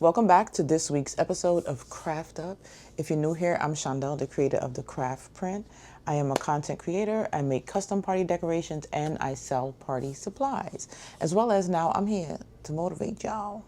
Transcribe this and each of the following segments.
Welcome back to this week's episode of Craft Up. If you're new here, I'm Shondell, the creator of the Craft Print. I am a content creator. I make custom party decorations and I sell party supplies. As well as now I'm here to motivate y'all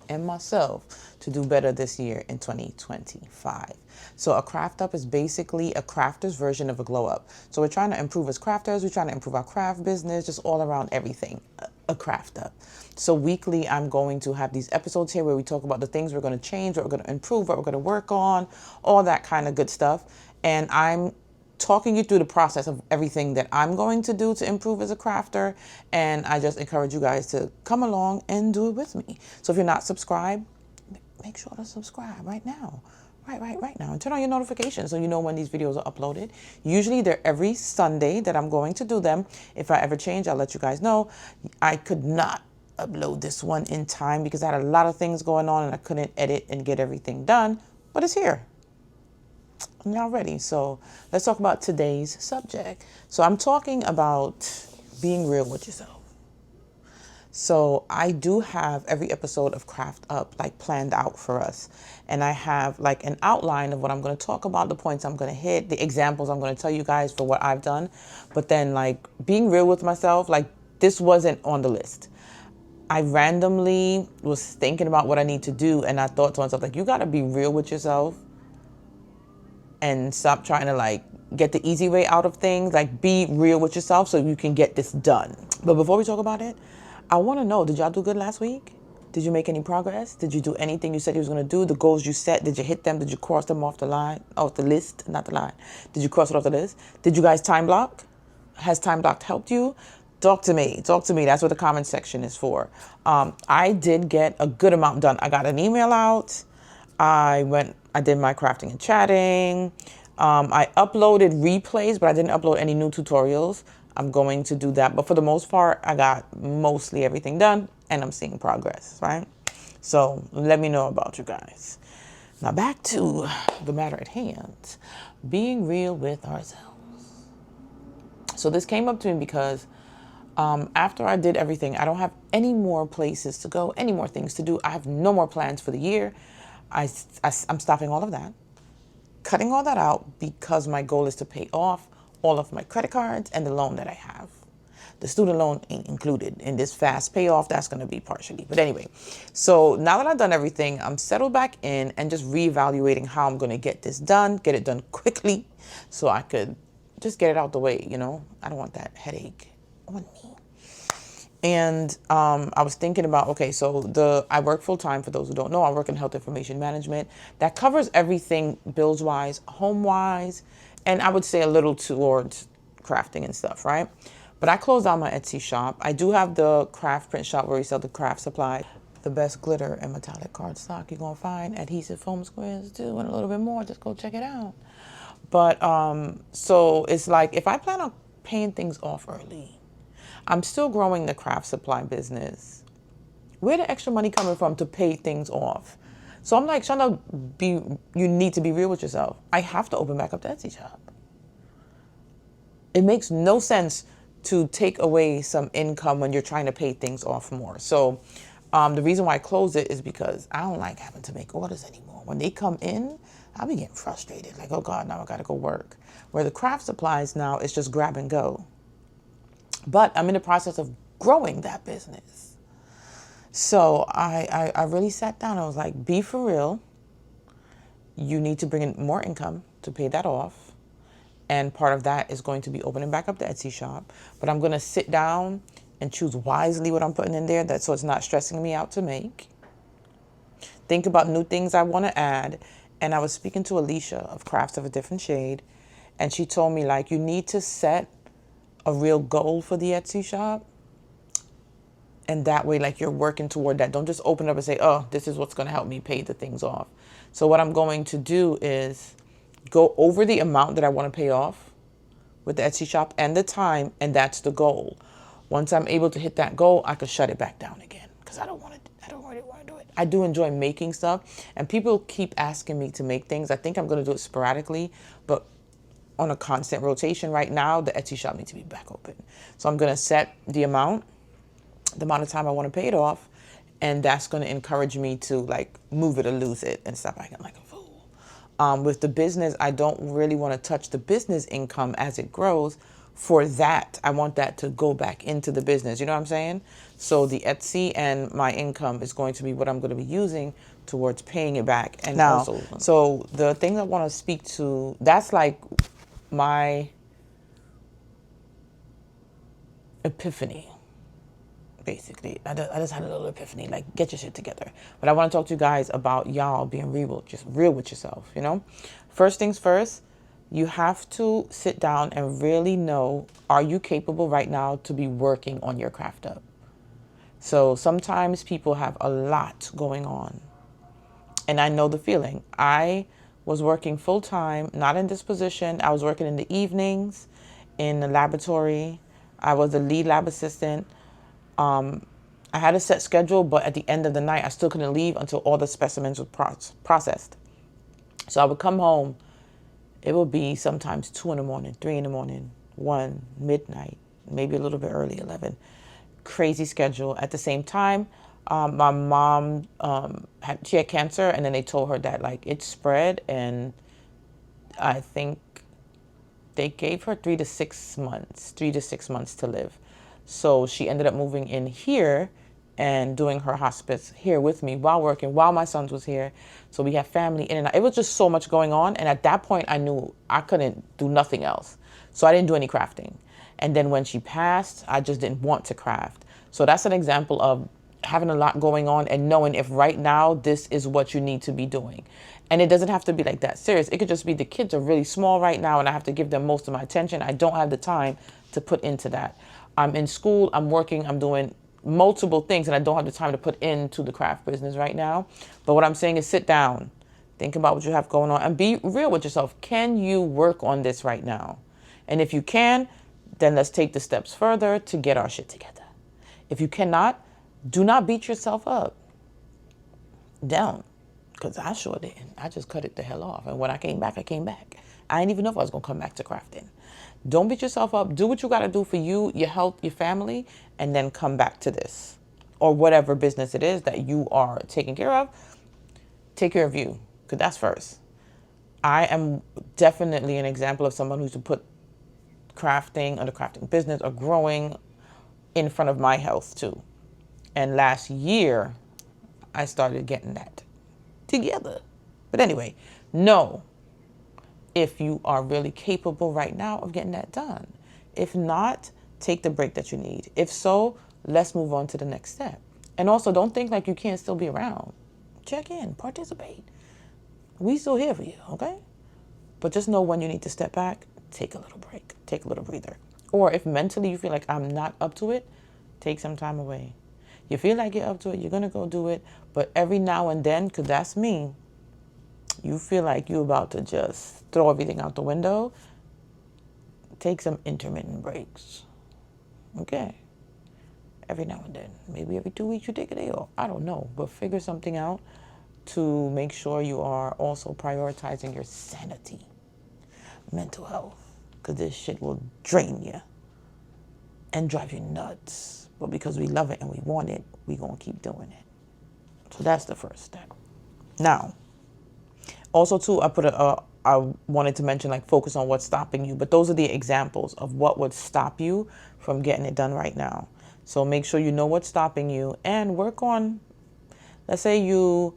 and myself to do better this year in 2025. So a craft up is basically a crafter's version of a glow up. So we're trying to improve as crafters, we're trying to improve our craft business, just all around everything, a craft up. So weekly, I'm going to have these episodes here where we talk about the things we're going to change, what we're going to improve, what we're going to work on, all that kind of good stuff. And I'm talking you through the process of everything that I'm going to do to improve as a crafter. And I just encourage you guys to come along and do it with me. So if you're not subscribed, make sure to subscribe right now. Right now. And turn on your notifications so you know when these videos are uploaded. Usually they're every Sunday that I'm going to do them. If I ever change, I'll let you guys know. I could not upload this one in time because I had a lot of things going on and I couldn't edit and get everything done. But it's here. I'm now ready. So let's talk about today's subject. So I'm talking about being real with yourself. So I do have every episode of Craft Up like planned out for us. And I have like an outline of what I'm going to talk about, the points I'm going to hit, the examples I'm going to tell you guys for what I've done. But then like being real with myself, like this wasn't on the list. I randomly was thinking about what I need to do. And I thought to myself, like, you got to be real with yourself and stop trying to like get the easy way out of things. Like be real with yourself so you can get this done. But before we talk about it, I want to know, did y'all do good last week? Did you make any progress? Did you do anything you said you was going to do? The goals you set, did you hit them? Did you cross them off the line, off the list, not the line? Did you cross it off the list? Did you guys time block? Has time block helped you? Talk to me. That's what the comment section is for. I did get a good amount done. I got an email out. I did my crafting and chatting. I uploaded replays, but I didn't upload any new tutorials. I'm going to do that. But for the most part, I got mostly everything done and I'm seeing progress, right? So let me know about you guys. Now back to the matter at hand, being real with ourselves. So this came up to me because after I did everything, I don't have any more places to go, any more things to do. I have no more plans for the year. I'm stopping all of that, cutting all that out because my goal is to pay off all of my credit cards and the loan that I have. The student loan ain't included in this fast payoff. That's going to be partially. But anyway, so now that I've done everything, I'm settled back in and just reevaluating how I'm going to get this done, get it done quickly so I could just get it out the way. You know, I don't want that headache on me. And I was thinking about, okay, so I work full time. For those who don't know, I work in health information management. That covers everything bills wise, home wise, and I would say a little towards crafting and stuff, right? But I closed down my Etsy shop. I do have the craft print shop where we sell the craft supplies. The best glitter and metallic cardstock you're going to find. Adhesive foam squares too, and a little bit more. Just go check it out. But so it's like if I plan on paying things off early, I'm still growing the craft supply business. Where the extra money coming from to pay things off? So I'm like, Shonda, you need to be real with yourself. I have to open back up the Etsy shop. It makes no sense to take away some income when you're trying to pay things off more. So the reason why I closed it is because I don't like having to make orders anymore. When they come in, I'll be getting frustrated. Like, oh God, now I got to go work. Where the craft supplies now, it's just grab and go. But I'm in the process of growing that business. So I really sat down. I was like, be for real. You need to bring in more income to pay that off. And part of that is going to be opening back up the Etsy shop. But I'm going to sit down and choose wisely what I'm putting in there, so it's not stressing me out to make. Think about new things I want to add. And I was speaking to Alicia of Crafts of a Different Shade. And she told me, like, you need to set a real goal for the Etsy shop. And that way, like, you're working toward that. Don't just open up and say, oh, this is what's going to help me pay the things off. So what I'm going to do is go over the amount that I want to pay off with the Etsy shop and the time, and that's the goal. Once I'm able to hit that goal, I could shut it back down again because I don't really want to do it. I do enjoy making stuff, and people keep asking me to make things. I think I'm going to do it sporadically, but on a constant rotation right now, the Etsy shop needs to be back open. So I'm going to set the amount of time I want to pay it off, And that's going to encourage me to like move it or lose it and stop acting like a fool. With the business, I don't really want to touch the business income as it grows. For that, I want that to go back into the business. You know what I'm saying? So the Etsy and my income is going to be what I'm going to be using towards paying it back. And now, also, so the thing I want to speak to, that's like my epiphany. Basically, I just had a little epiphany, like, get your shit together. But I want to talk to you guys about y'all being real, just real with yourself, you know? First things first, you have to sit down and really know, are you capable right now to be working on your craft up? So sometimes people have a lot going on. And I know the feeling. I was working full time, not in this position. I was working in the evenings in the laboratory. I was the lead lab assistant. I had a set schedule, but at the end of the night, I still couldn't leave until all the specimens were processed. So I would come home. It would be sometimes 2 in the morning, 3 in the morning, 1, midnight, maybe a little bit early, 11. Crazy schedule. At the same time, my mom, she had cancer, and then they told her that like it spread, and I think they gave her 3 to 6 months to live. So she ended up moving in here and doing her hospice here with me while working, while my son was here. So we had family in and out. It was just so much going on. And at that point, I knew I couldn't do nothing else. So I didn't do any crafting. And then when she passed, I just didn't want to craft. So that's an example of having a lot going on and knowing if right now this is what you need to be doing. And it doesn't have to be like that serious. It could just be the kids are really small right now and I have to give them most of my attention. I don't have the time to put into that. I'm in school, I'm working, I'm doing multiple things and I don't have the time to put into the craft business right now. But what I'm saying is sit down, think about what you have going on and be real with yourself. Can you work on this right now? And if you can, then let's take the steps further to get our shit together. If you cannot, do not beat yourself up. Don't. Because I sure didn't. I just cut it the hell off. And when I came back, I came back. I didn't even know if I was going to come back to crafting. Don't beat yourself up. Do what you got to do for you, your health, your family, and then come back to this. Or whatever business it is that you are taking care of. Take care of you. Because that's first. I am definitely an example of someone who's to put crafting or the crafting business or growing in front of my health too. And last year, I started getting that together. But anyway, know if you are really capable right now of getting that done. If not, take the break that you need. If so, let's move on to the next step. And also, don't think like you can't still be around. Check in, participate. We still here for you, okay? But just know when you need to step back, take a little break, take a little breather. Or if mentally you feel like I'm not up to it, take some time away. You feel like you're up to it, you're going to go do it. But every now and then, because that's me, you feel like you're about to just throw everything out the window, take some intermittent breaks. Okay? Every now and then. Maybe every 2 weeks you take a day off. I don't know. But figure something out to make sure you are also prioritizing your sanity, mental health. Because this shit will drain you and drive you nuts. But because we love it and we want it, we're going to keep doing it. So that's the first step. Now, also too, I wanted to mention like focus on what's stopping you. But those are the examples of what would stop you from getting it done right now. So make sure you know what's stopping you and work on, let's say you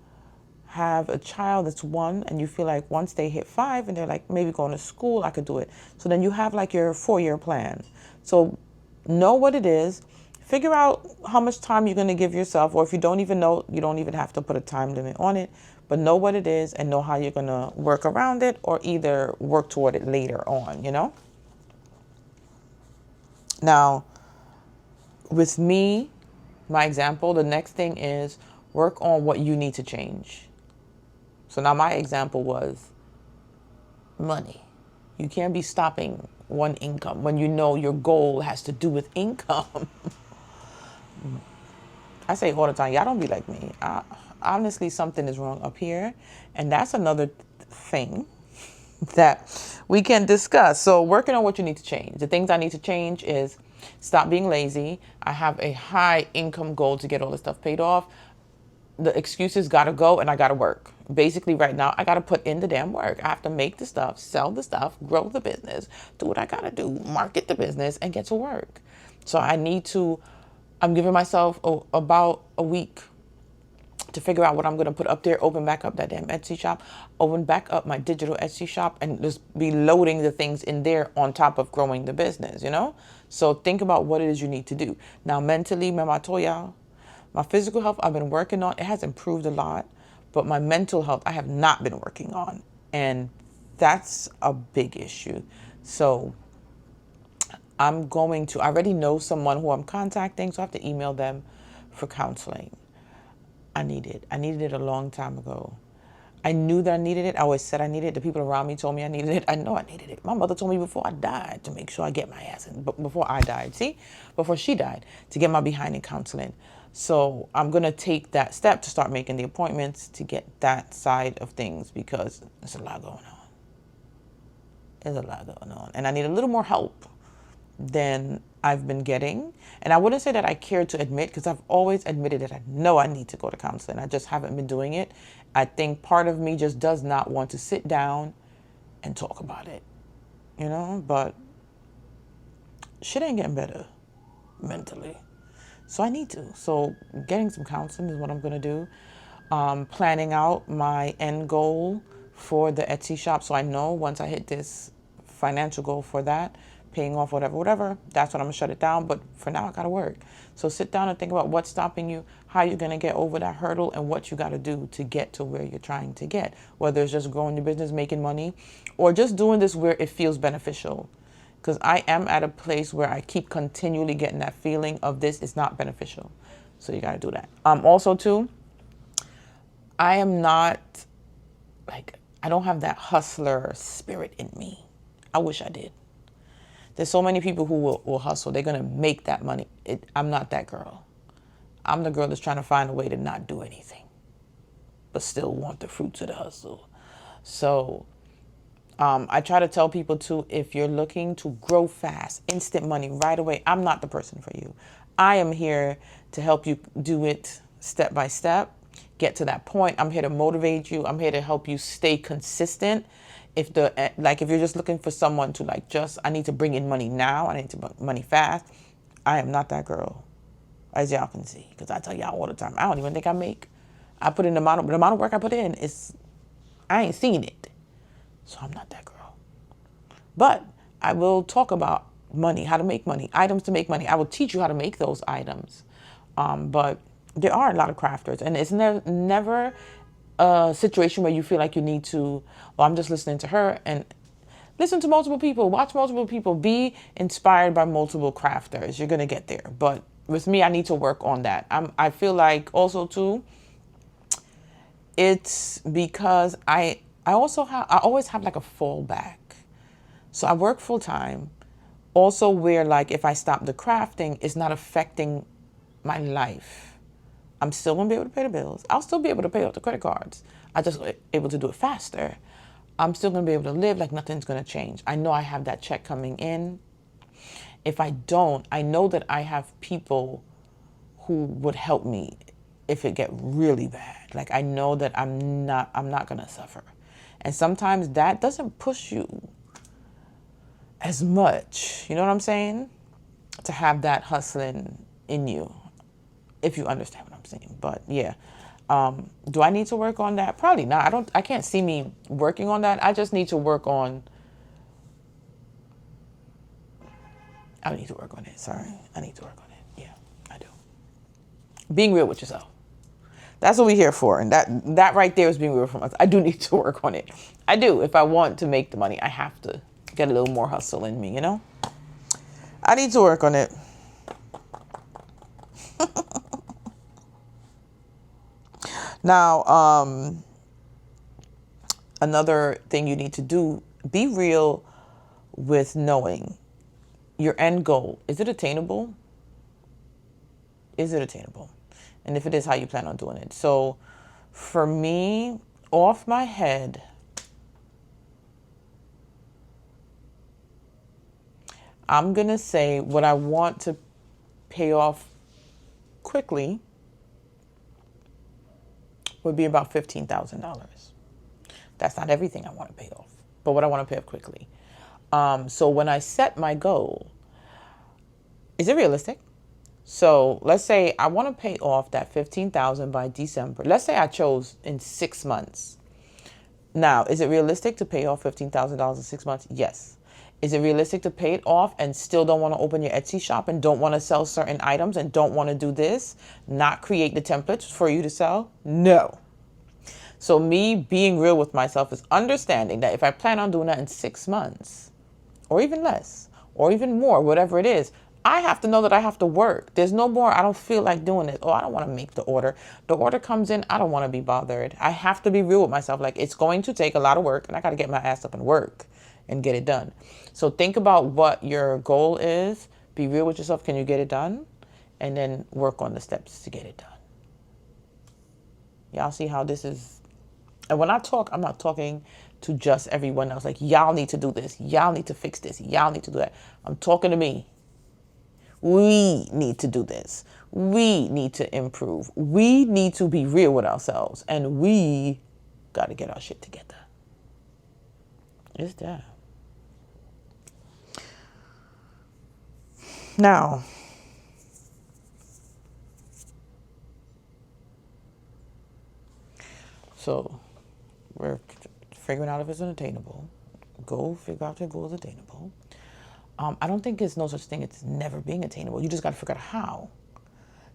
have a child that's 1 and you feel like once they hit 5 and they're like maybe going to school, I could do it. So then you have like your 4-year plan. So know what it is. Figure out how much time you're going to give yourself, or if you don't even know, you don't even have to put a time limit on it, but know what it is and know how you're going to work around it or either work toward it later on, you know? Now, with me, my example, the next thing is work on what you need to change. So now my example was money. You can't be stopping one income when you know your goal has to do with income. I say all the time, y'all don't be like me. Honestly, something is wrong up here. And that's another thing that we can discuss. So working on what you need to change. The things I need to change is stop being lazy. I have a high income goal to get all this stuff paid off. the excuses gotta go and I gotta work. Basically, right now, I gotta put in the damn work. I have to make the stuff, sell the stuff, grow the business, do what I gotta do, market the business, and get to work. So I'm giving myself about a week to figure out what I'm gonna put up there, open back up that damn Etsy shop, open back up my digital Etsy shop, and just be loading the things in there on top of growing the business, you know? So think about what it is you need to do. Now, mentally, remember I told y'all, my physical health I've been working on. It has improved a lot, but my mental health I have not been working on. And that's a big issue. So I already know someone who I'm contacting, so I have to email them for counseling. I needed it a long time ago. I knew that I needed it. I always said I needed it. The people around me told me I needed it. I know I needed it. My mother told me before I died to make sure I get my ass in. Before I died, before she died, to get my behind in counseling. So I'm going to take that step to start making the appointments to get that side of things because there's a lot going on. There's a lot going on. And I need a little more help than I've been getting. And I wouldn't say that I care to admit because I've always admitted that I know I need to go to counseling. I just haven't been doing it. I think part of me just does not want to sit down and talk about it, you know, but shit ain't getting better mentally. So I need to. So getting some counseling is what I'm going to do. Planning out my end goal for the Etsy shop. So I know once I hit this financial goal for that, paying off whatever, that's when I'm going to shut it down. But for now, I got to work. So sit down and think about what's stopping you, how you're going to get over that hurdle, and what you got to do to get to where you're trying to get. Whether it's just growing your business, making money, or just doing this where it feels beneficial. Because I am at a place where I keep continually getting that feeling of this is not beneficial. So you got to do that. Also, too, I am not, I don't have that hustler spirit in me. I wish I did. There's so many people who will hustle. They're going to make that money. I'm not that girl. I'm the girl that's trying to find a way to not do anything, but still want the fruits of the hustle. So I try to tell people too, if you're looking to grow fast, instant money right away, I'm not the person for you. I am here to help you do it step by step, get to that point. I'm here to motivate you. I'm here to help you stay consistent. If you're just looking for someone to I need to bring in money now, I need to bring money fast, I am not that girl, as y'all can see, because I tell y'all all the time, I don't even think I put in the amount of work I put in I ain't seen it. So I'm not that girl. But I will talk about money, how to make money, items to make money. I will teach you how to make those items. But there are a lot of crafters, and it's never a situation where you feel like you need to, well, I'm just listening to her, and listen to multiple people, watch multiple people, be inspired by multiple crafters. You're going to get there. But with me, I need to work on that. I feel like also too, it's because I always have like a fallback. So I work full time. Also where if I stop the crafting, it's not affecting my life. I'm still going to be able to pay the bills. I'll still be able to pay off the credit cards. I just able to do it faster. I'm still going to be able to live like nothing's going to change. I know I have that check coming in. If I don't, I know that I have people who would help me if it get really bad. I know that I'm not going to suffer. And sometimes that doesn't push you as much. You know what I'm saying? To have that hustling in you, if you understand what I'm saying. But yeah, do I need to work on that? Probably not. I can't see me working on that. I just need to work on, I need to work on it. Sorry. I need to work on it. Yeah, I do. Being real with yourself. That's what we're here for. And that right there is being real from us. I do need to work on it. I do. If I want to make the money, I have to get a little more hustle in me, you know? I need to work on it. Now, another thing you need to do, be real with knowing your end goal. Is it attainable? Is it attainable? And if it is, how you plan on doing it. So for me, off my head, I'm going to say what I want to pay off quickly would be about $15,000. That's not everything I want to pay off, but what I want to pay off quickly. So when I set my goal, is it realistic? So let's say I want to pay off that $15,000 by December. Let's say I chose in 6 months. Now, is it realistic to pay off $15,000 in 6 months? Yes. Is it realistic to pay it off and still don't want to open your Etsy shop and don't want to sell certain items and don't want to do this, not create the templates for you to sell? No. So me being real with myself is understanding that if I plan on doing that in 6 months or even less or even more, whatever it is, I have to know that I have to work. There's no more, I don't feel like doing it. Oh, I don't want to make the order. The order comes in, I don't want to be bothered. I have to be real with myself. Like, it's going to take a lot of work and I got to get my ass up and work and get it done. So think about what your goal is. Be real with yourself. Can you get it done? And then work on the steps to get it done. Y'all see how this is? And when I talk, I'm not talking to just everyone else. Like, y'all need to do this. Y'all need to fix this. Y'all need to do that. I'm talking to me. We need to do this. We need to improve. We need to be real with ourselves. And we got to get our shit together. It's that. Now, so we're figuring out if it's unattainable. Go figure out your goal is attainable. I don't think there's no such thing as never being attainable. You just got to figure out how.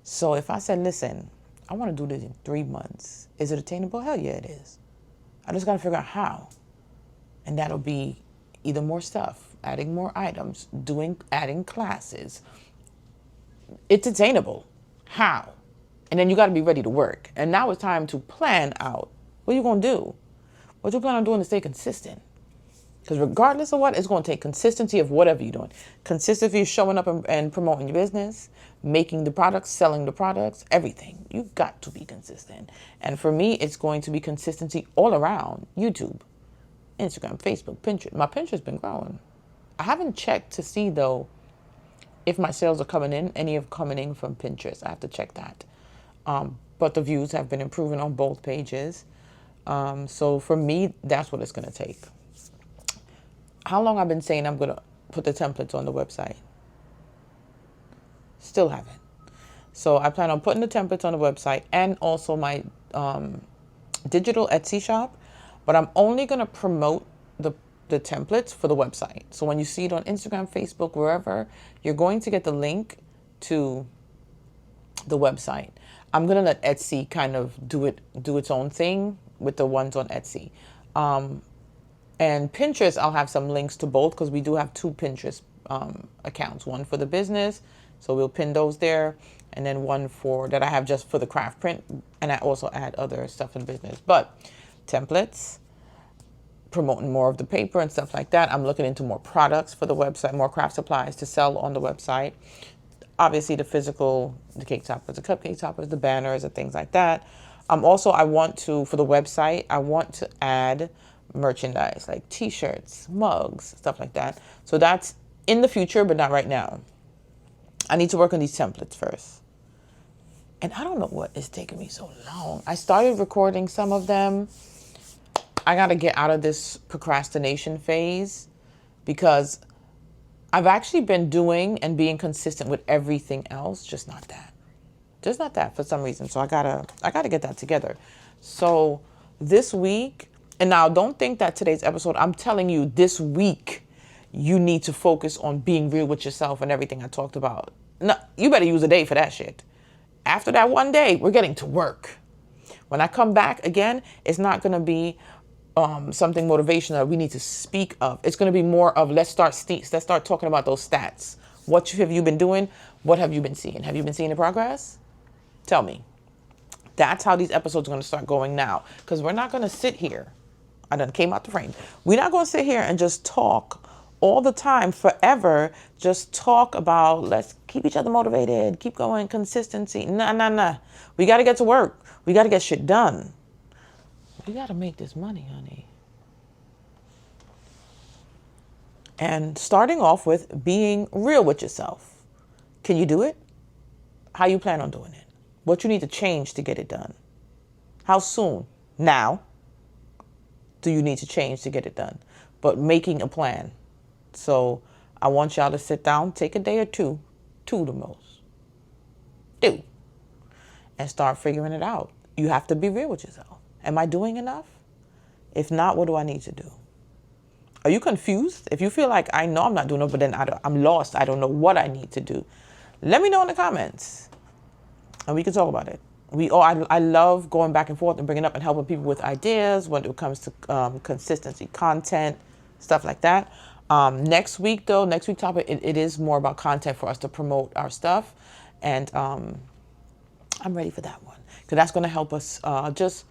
So if I said, listen, I want to do this in 3 months. Is it attainable? Hell yeah, it is. I just got to figure out how. And that'll be either more stuff, adding more items, adding classes. It's attainable. How? And then you got to be ready to work. And now it's time to plan out. What are you going to do? What you plan on doing to stay consistent? Because regardless of what, it's going to take consistency of whatever you're doing. Consistency of showing up and promoting your business, making the products, selling the products, everything. You've got to be consistent. And for me, it's going to be consistency all around. YouTube, Instagram, Facebook, Pinterest. My Pinterest has been growing. I haven't checked to see, though, if my sales are coming in, any of coming in from Pinterest. I have to check that. But the views have been improving on both pages. So for me, that's what it's going to take. How long I've been saying I'm going to put the templates on the website? Still haven't. So I plan on putting the templates on the website and also my digital Etsy shop. But I'm only going to promote the templates for the website. So when you see it on Instagram, Facebook, wherever, you're going to get the link to the website. I'm going to let Etsy kind of do its own thing with the ones on Etsy. And Pinterest, I'll have some links to both because we do have 2 Pinterest accounts. One for the business, so we'll pin those there. And then one that I have just for the craft print. And I also add other stuff in business. But templates, promoting more of the paper and stuff like that. I'm looking into more products for the website, more craft supplies to sell on the website. Obviously the physical, the cake toppers, the cupcake toppers, the banners and things like that. Also, I want to, for the website, I want to add merchandise like t-shirts, mugs, stuff like that. So that's in the future, but not right now. I need to work on these templates first. And I don't know what is taking me so long. I started recording some of them. I got to get out of this procrastination phase because I've actually been doing and being consistent with everything else, just not that. Just not that for some reason. So I gotta get that together. So this week, and now don't think that today's episode, I'm telling you this week, you need to focus on being real with yourself and everything I talked about. No, you better use a day for that shit. After that one day, we're getting to work. When I come back again, it's not going to be something motivational we need to speak of. It's going to be more of let's start talking about those stats. What have you been doing? What have you been seeing? Have you been seeing the progress? Tell me. That's how these episodes are going to start going now. Because we're not going to sit here. I done came out the frame. We're not going to sit here and just talk all the time, forever. Just talk about let's keep each other motivated, keep going, consistency. Nah. We got to get to work. We got to get shit done. We got to make this money, honey. And starting off with being real with yourself. Can you do it? How you plan on doing it? What you need to change to get it done. How soon? Now do you need to change to get it done? But making a plan. So I want y'all to sit down, take a day or two the most, and start figuring it out. You have to be real with yourself. Am I doing enough? If not, what do I need to do? Are you confused? If you feel like I know I'm not doing it, but then I'm lost, I don't know what I need to do, let me know in the comments, and we can talk about it. I love going back and forth and bringing up and helping people with ideas when it comes to consistency, content, stuff like that. Next week topic, it is more about content for us to promote our stuff, and I'm ready for that one because that's going to help us just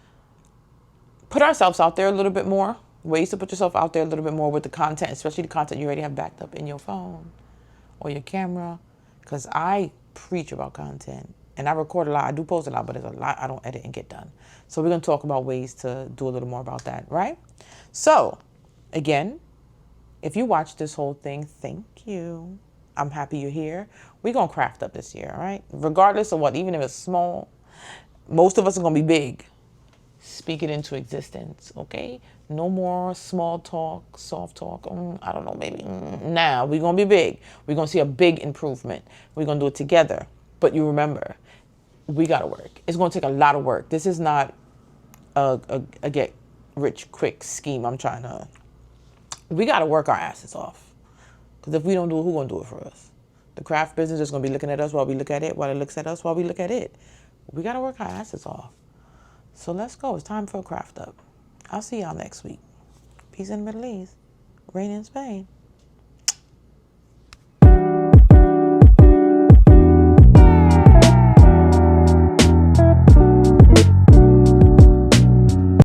put ourselves out there a little bit more. Ways to put yourself out there a little bit more with the content, especially the content you already have backed up in your phone or your camera. Because I preach about content and I record a lot. I do post a lot, but there's a lot I don't edit and get done. So we're going to talk about ways to do a little more about that, right? So, again, if you watched this whole thing, thank you. I'm happy you're here. We're going to craft up this year, all right? Regardless of what, even if it's small, most of us are going to be big. Speak it into existence, okay? No more small talk, soft talk. I don't know, maybe. Now we're going to be big. We're going to see a big improvement. We're going to do it together. But you remember, we got to work. It's going to take a lot of work. This is not a get rich quick scheme we got to work our asses off. Because if we don't do it, who's going to do it for us? The craft business is going to be looking at us while we look at it, while it looks at us while we look at it. We got to work our asses off. So let's go. It's time for a craft up. I'll see y'all next week. Peace in the Middle East. Rain in Spain.